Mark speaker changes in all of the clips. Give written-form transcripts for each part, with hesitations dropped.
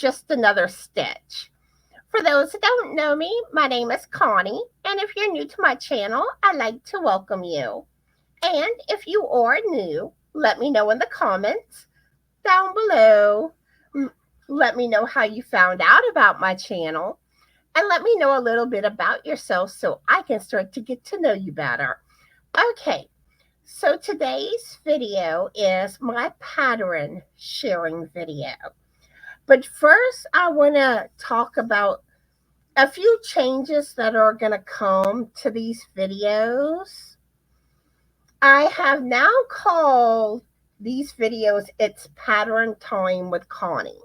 Speaker 1: just another stitch. For those that don't know me, my name is Connie, and if you're new to my channel, I'd like to welcome you. And if you are new, let me know in the comments down below. Let me know how you found out about my channel, and let me know a little bit about yourself so I can start to get to know you better. Okay, so today's video is my pattern sharing video. But first, I want to talk about a few changes that are going to come to these videos. I have now called these videos It's Pattern Time with Connie.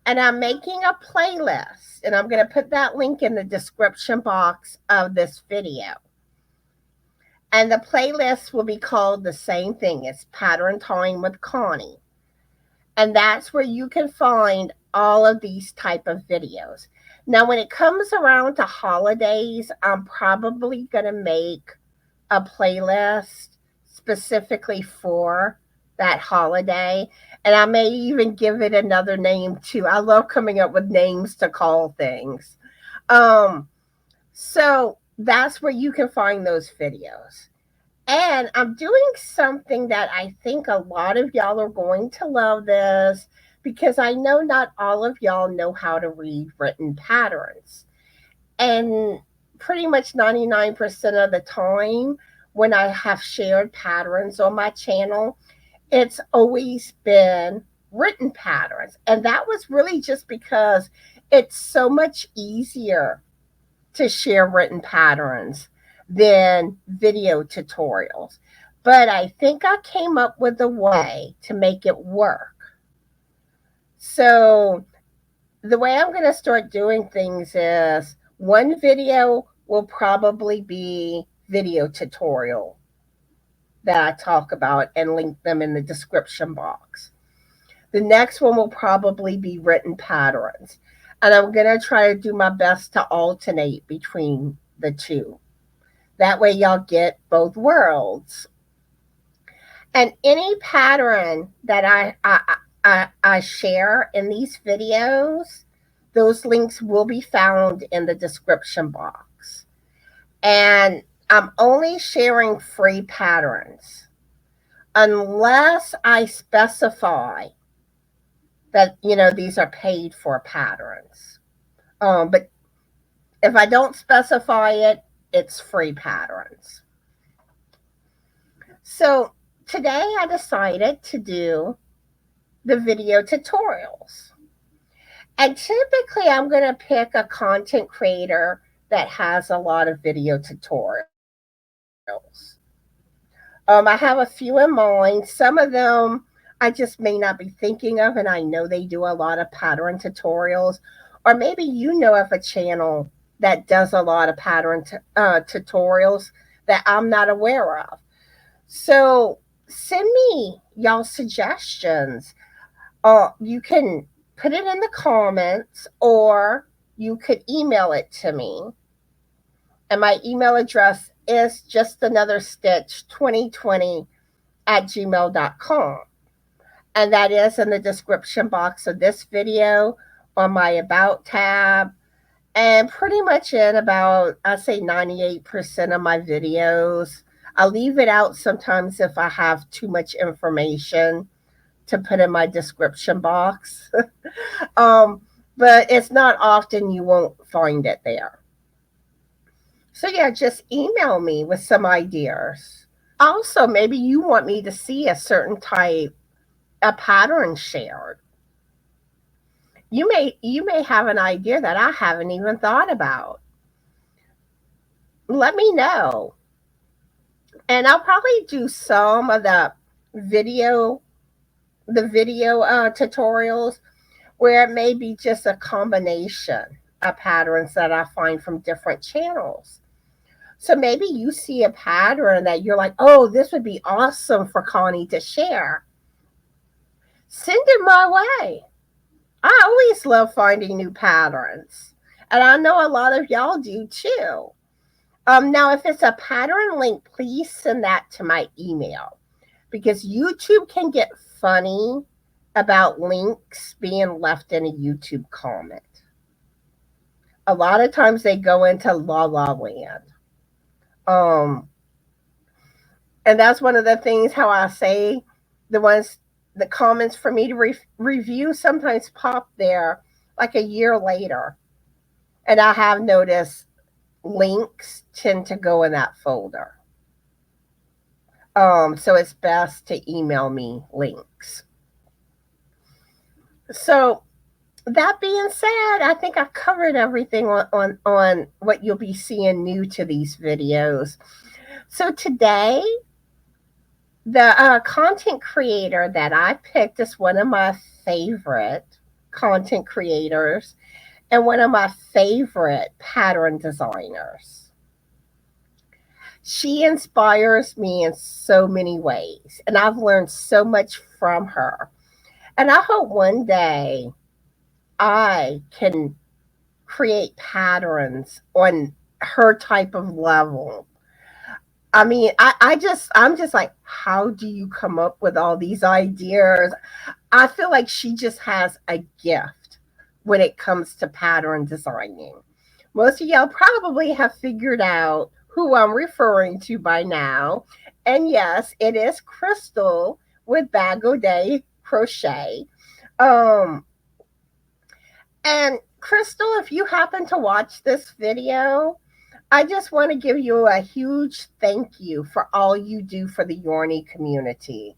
Speaker 1: And I'm making a playlist, and I'm going to put that link in the description box of this video. And the playlist will be called the same thing. It's Pattern Time with Connie. And that's where you can find all of these type of videos. Now, when it comes around to holidays, I'm probably going to make a playlist specifically for that holiday. And I may even give it another name too. I love coming up with names to call things. So that's where you can find those videos. And I'm doing something that I think a lot of y'all are going to love this, because I know not all of y'all know how to read written patterns. And pretty much 99% of the time when I have shared patterns on my channel, it's always been written patterns. And that was really just because it's so much easier to share written patterns than video tutorials. But I think I came up with a way to make it work. So the way I'm going to start doing things is one video will probably be video tutorial that I talk about and link them in the description box. The next one will probably be written patterns. And I'm going to try to do my best to alternate between the two. That way y'all get both worlds. And any pattern that I share in these videos, those links will be found in the description box. And I'm only sharing free patterns unless I specify that, these are paid for patterns. But if I don't specify it, it's free patterns. So today I decided to do the video tutorials. And typically I'm going to pick a content creator that has a lot of video tutorials. I have a few in mind. Some of them I just may not be thinking of, and I know they do a lot of pattern tutorials. Or maybe you know of a channel that does a lot of pattern tutorials that I'm not aware of. So send me y'all suggestions. You can put it in the comments, or you could email it to me. And my email address is justanotherstitch2020@gmail.com. And that is in the description box of this video on my About tab. And pretty much in about, I say 98% of my videos. I'll leave it out sometimes if I have too much information to put in my description box. But it's not often you won't find it there. So yeah, just email me with some ideas. Also, maybe you want me to see a certain type of pattern shared. You may have an idea that I haven't even thought about. Let me know. And I'll probably do some of the video tutorials where it may be just a combination of patterns that I find from different channels. So maybe you see a pattern that you're like, oh, this would be awesome for Connie to share. Send it my way. I always love finding new patterns. And I know a lot of y'all do too. Now, if it's a pattern link, please send that to my email, because YouTube can get funny about links being left in a YouTube comment. A lot of times they go into La La Land. Um, and that's one of the things how I say the comments for me to review sometimes pop there like a year later. And I have noticed links tend to go in that folder. So it's best to email me links. So that being said, I think I've covered everything on what you'll be seeing new to these videos. So today, the content creator that I picked is one of my favorite content creators and one of my favorite pattern designers. She inspires me in so many ways, and I've learned so much from her. And I hope one day I can create patterns on her type of level. I mean, I'm just like, how do you come up with all these ideas? I feel like she just has a gift when it comes to pattern designing. Most of y'all probably have figured out who I'm referring to by now. And yes, it is Krystal with BOD Crochet. Um, and Krystal, if you happen to watch this video, I just want to give you a huge thank you for all you do for the Yarny community.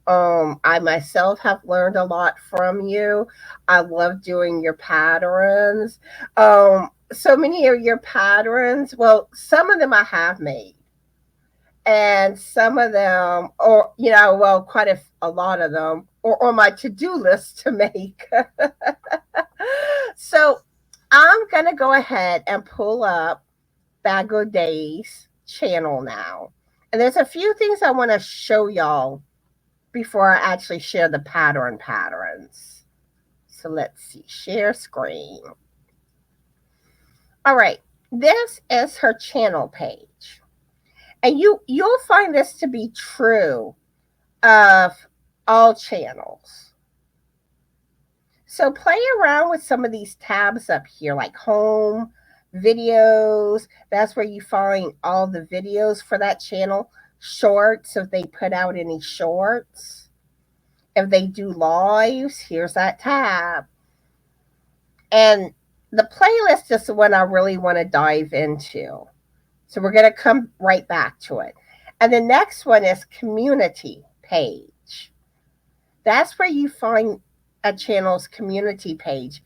Speaker 1: I myself have learned a lot from you. I love doing your patterns. So many of your patterns, well, some of them I have made. And some of them, or, well, quite a lot of them, are on my to-do list to make. So I'm going to go ahead and pull up Bago's channel now. And there's a few things I want to show y'all before I actually share the patterns. So let's see, share screen. All right, this is her channel page. And you'll find this to be true of all channels. So play around with some of these tabs up here, like home, videos. That's where you find all the videos for that channel. Shorts, if they put out any shorts. If they do lives, here's that tab. And the playlist is the one I really want to dive into. So we're going to come right back to it. And the next one is community page. That's where you find a channel's community page.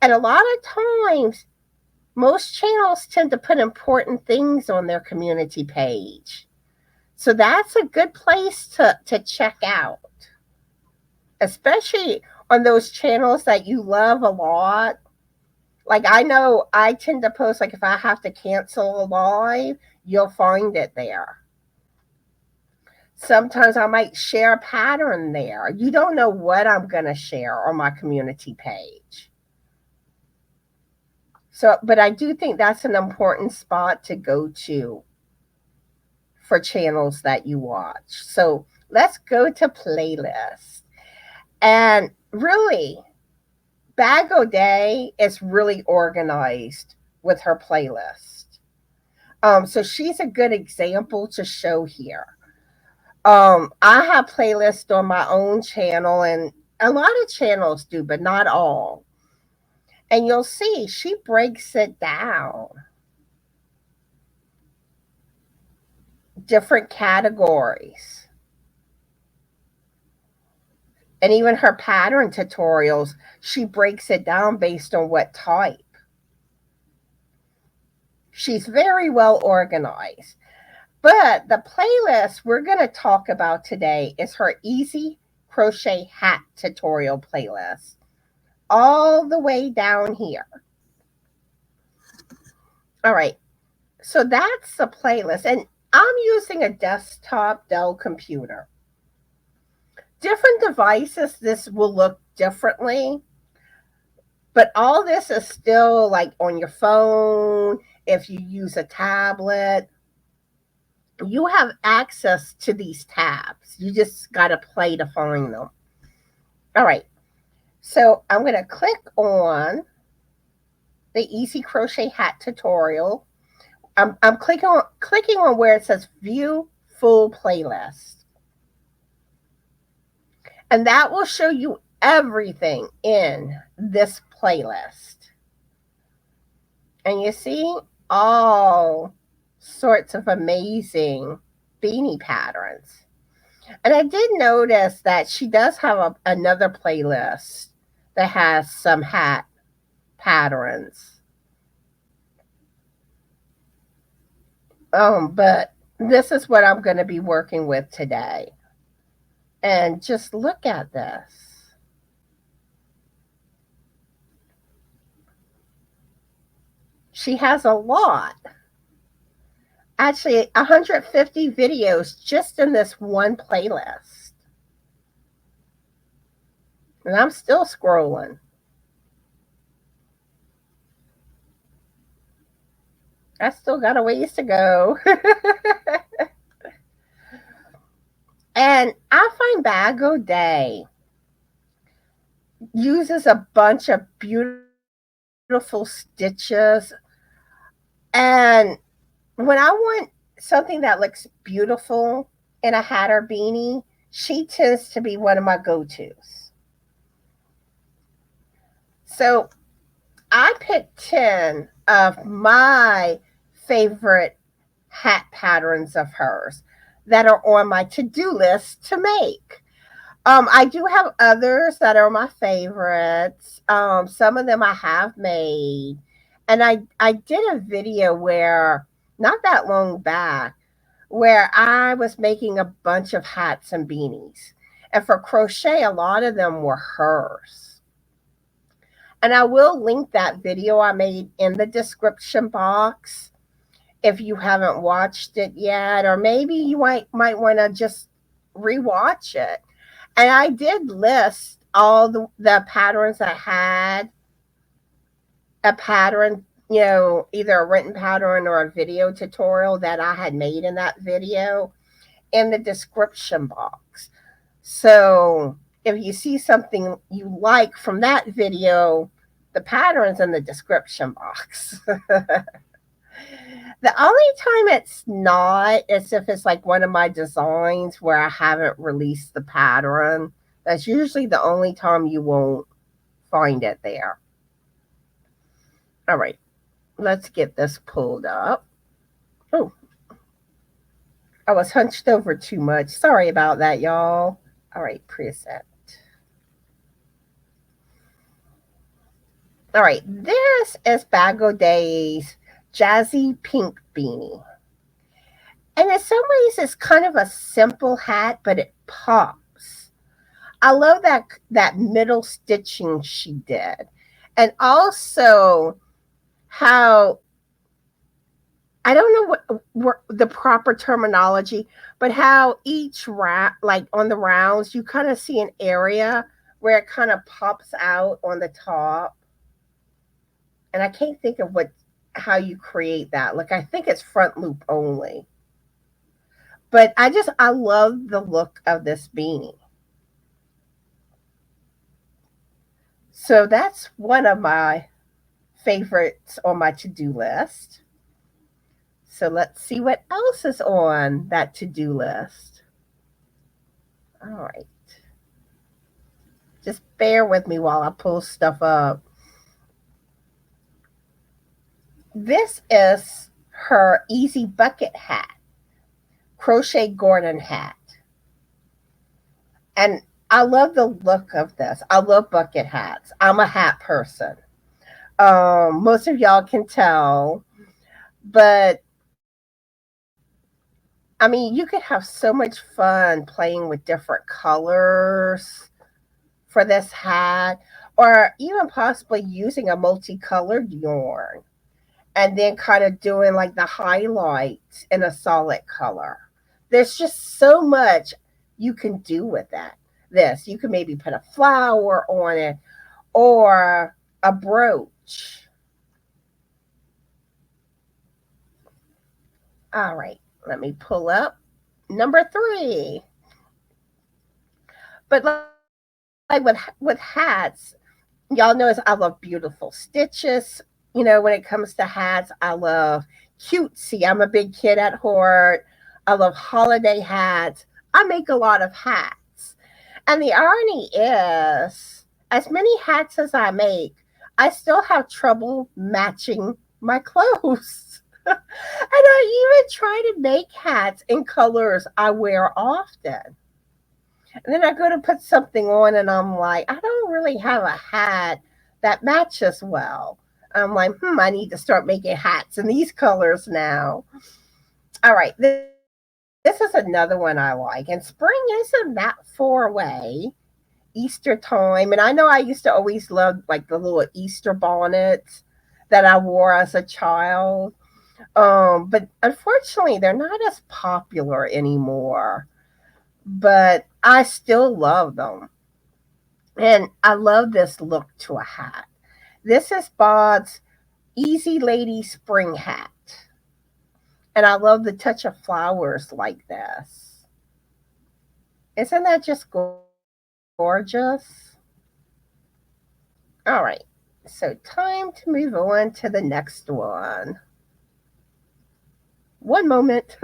Speaker 1: And a lot of times, most channels tend to put important things on their community page. So that's a good place to check out. Especially on those channels that you love a lot. Like, I know I tend to post, like, if I have to cancel a live, you'll find it there. Sometimes I might share a pattern there. You don't know what I'm going to share on my community page. So, but I do think that's an important spot to go to for channels that you watch. So let's go to playlist. And really, Bago is really organized with her playlist. So she's a good example to show here. I have playlists on my own channel, and a lot of channels do, but not all. And you'll see she breaks it down. Different categories. And even her pattern tutorials, she breaks it down based on what type. She's very well organized. But the playlist we're going to talk about today is her Easy Crochet Hat tutorial playlist. All the way down here. All right. So that's the playlist. And I'm using a desktop Dell computer. Different devices, this will look differently. But all this is still like on your phone. If you use a tablet, you have access to these tabs. You just got to play to find them. All right. So I'm going to click on the Easy Crochet Hat tutorial. I'm clicking on where it says View Full Playlist. And that will show you everything in this playlist. And you see all sorts of amazing beanie patterns. And I did notice that she does have another playlist that has some hat patterns. But this is what I'm going to be working with today. And just look at this. She has a lot. Actually, 150 videos just in this one playlist. And I'm still scrolling. I still got a ways to go. And I find Bago Day uses a bunch of beautiful stitches. And when I want something that looks beautiful in a hat or beanie, she tends to be one of my go-tos. So I picked 10 of my favorite hat patterns of hers that are on my to-do list to make. I do have others that are my favorites. Some of them I have made. And I did a video where, not that long back, where I was making a bunch of hats and beanies. And for crochet, a lot of them were hers. And I will link that video I made in the description box if you haven't watched it yet, or maybe you might want to just rewatch it. And I did list all the patterns I had, a pattern, either a written pattern or a video tutorial that I had made in that video in the description box. So if you see something you like from that video, the pattern's in the description box. The only time it's not is if it's like one of my designs where I haven't released the pattern. That's usually the only time you won't find it there. All right, let's get this pulled up. Oh, I was hunched over too much. Sorry about that, y'all. All right, preset. All right, this is Bago Day's Jazzy Pink Beanie. And in some ways, it's kind of a simple hat, but it pops. I love that middle stitching she did. And also how, I don't know what the proper terminology, but how each like on the rounds, you kind of see an area where it kind of pops out on the top. And I can't think of how you create that. Like, I think it's front loop only. But I love the look of this beanie. So that's one of my favorites on my to-do list. So let's see what else is on that to-do list. All right. Just bear with me while I pull stuff up. This is her Easy Bucket Hat, Crochet Gordon hat. And I love the look of this. I love bucket hats. I'm a hat person. Most of y'all can tell. But I mean, you could have so much fun playing with different colors for this hat, or even possibly using a multicolored yarn and then kind of doing like the highlights in a solid color. There's just so much you can do with that. You can maybe put a flower on it or a brooch. All right, let me pull up number 3. But with hats, y'all notice I love beautiful stitches. When it comes to hats, I love cutesy. I'm a big kid at heart. I love holiday hats. I make a lot of hats. And the irony is, as many hats as I make, I still have trouble matching my clothes. And I even try to make hats in colors I wear often. And then I go to put something on and I'm like, I don't really have a hat that matches well. I'm like, I need to start making hats in these colors now. All right, this is another one I like. And spring isn't that far away. Easter time. And I know I used to always love like the little Easter bonnets that I wore as a child. But unfortunately, they're not as popular anymore. But I still love them. And I love this look to a hat. This is BOD's Easy Lady Spring Hat. And I love the touch of flowers like this. Isn't that just gorgeous? All right. So, time to move on to the next one. One moment.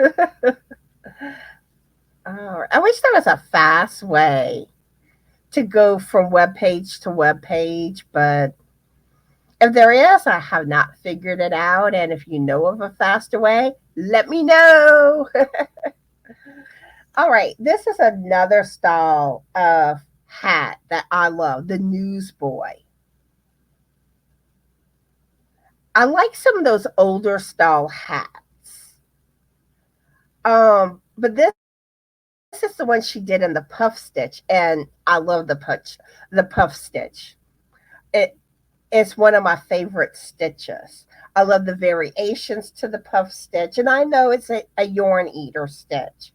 Speaker 1: All right. I wish there was a fast way to go from web page to web page, but if there is, I have not figured it out. And if you know of a faster way, let me know. All right, this is another style of hat that I love, the newsboy. I like some of those older style hats. But this is the one she did in the puff stitch, and I love the puff stitch. It's one of my favorite stitches. I love the variations to the puff stitch, and I know it's a yarn eater stitch,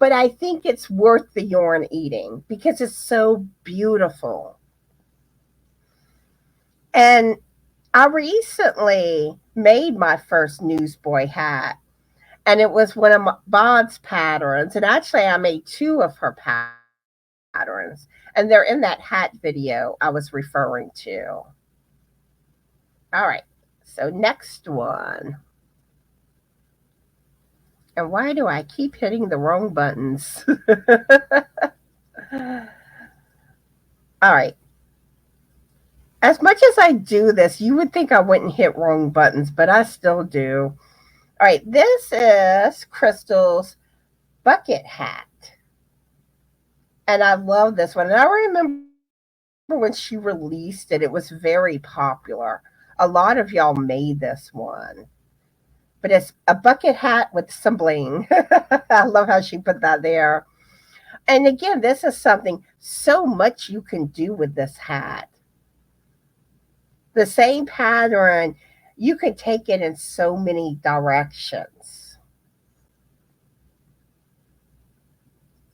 Speaker 1: but I think it's worth the yarn eating because it's so beautiful. And I recently made my first newsboy hat, and it was one of BOD's patterns. And actually, I made two of her patterns, and they're in that hat video I was referring to. All right, so next one. And why do I keep hitting the wrong buttons? All right. As much as I do this, you would think I wouldn't hit wrong buttons, but I still do. All right, this is Krystal's bucket hat. And I love this one. And I remember when she released it, it was very popular. A lot of y'all made this one. But it's a bucket hat with some bling. I love how she put that there. And again, this is something, so much you can do with this hat. The same pattern, you can take it in so many directions.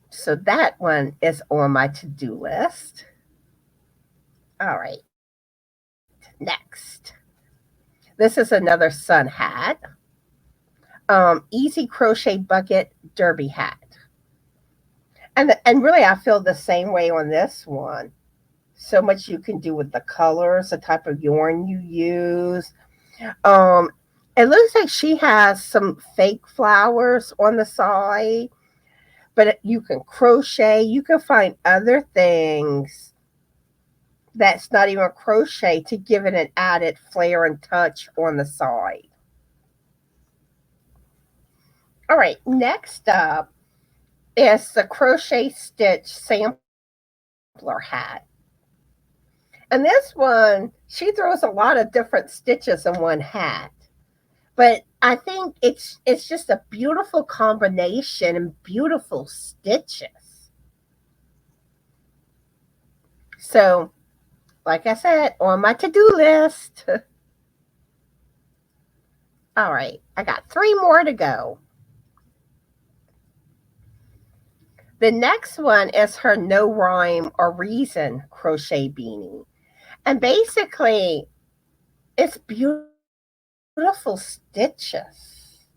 Speaker 1: So that one is on my to-do list. All right, next. This is another sun hat. Easy crochet bucket derby hat. And really, I feel the same way on this one. So much you can do with the colors, the type of yarn you use. Um, it looks like she has some fake flowers on the side, but you can crochet. You can find other things that's not even crochet to give it an added flair and touch on the side. All right, next up is the crochet stitch sampler hat. And this one, she throws a lot of different stitches in one hat. But I think it's just a beautiful combination and beautiful stitches. So, like I said, on my to-do list. All right, I got 3 more to go. The next one is her no rhyme or reason crochet beanie. And basically, it's beautiful stitches.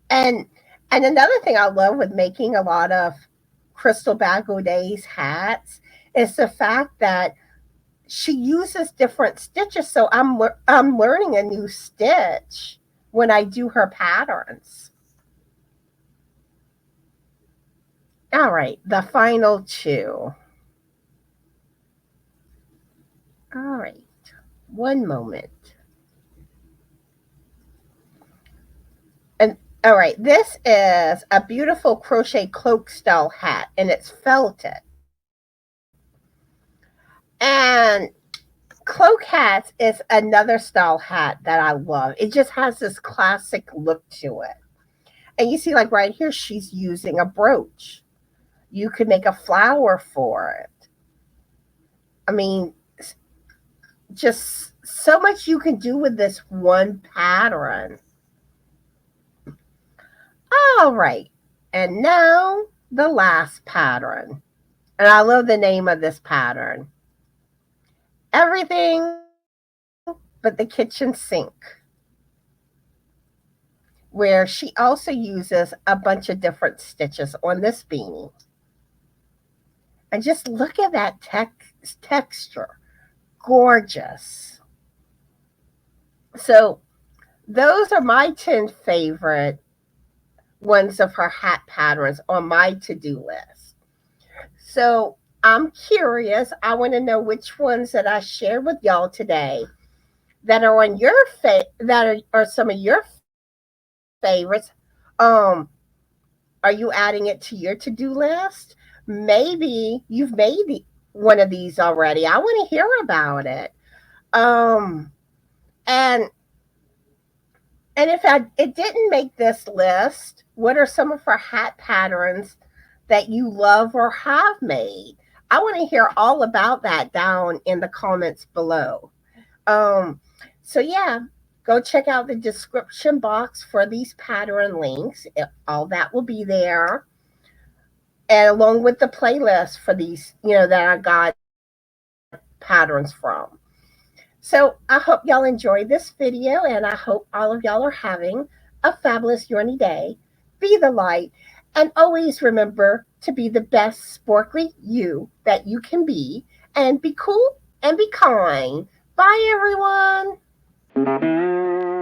Speaker 1: And another thing I love with making a lot of Krystal Bago Day's hats is the fact that she uses different stitches. So I'm learning a new stitch when I do her patterns. All right, the final two. All right, one moment. And all right, this is a beautiful crochet cloak style hat, and it's felted. And Cloak Hats is another style hat that I love. It just has this classic look to it. And you see, like right here, she's using a brooch. You could make a flower for it. I mean, just so much you can do with this one pattern. All right. And now the last pattern. And I love the name of this pattern. Everything but the kitchen sink. Where she also uses a bunch of different stitches on this beanie. And just look at that texture. Gorgeous. So those are my 10 favorite ones of her hat patterns on my to-do list. So I'm curious. I want to know which ones that I shared with y'all today that are on your that are some of your favorites. Are you adding it to your to-do list? Maybe you've made one of these already. I want to hear about it. And if it didn't make this list, what are some of her hat patterns that you love or have made? I want to hear all about that down in the comments below. So yeah, go check out the description box for these pattern links. All that will be there. And along with the playlist for these, that I got patterns from. So I hope y'all enjoyed this video, and I hope all of y'all are having a fabulous yarny day. Be the light, and always remember to be the best sporkly you that you can be, and be cool and be kind. Bye, everyone.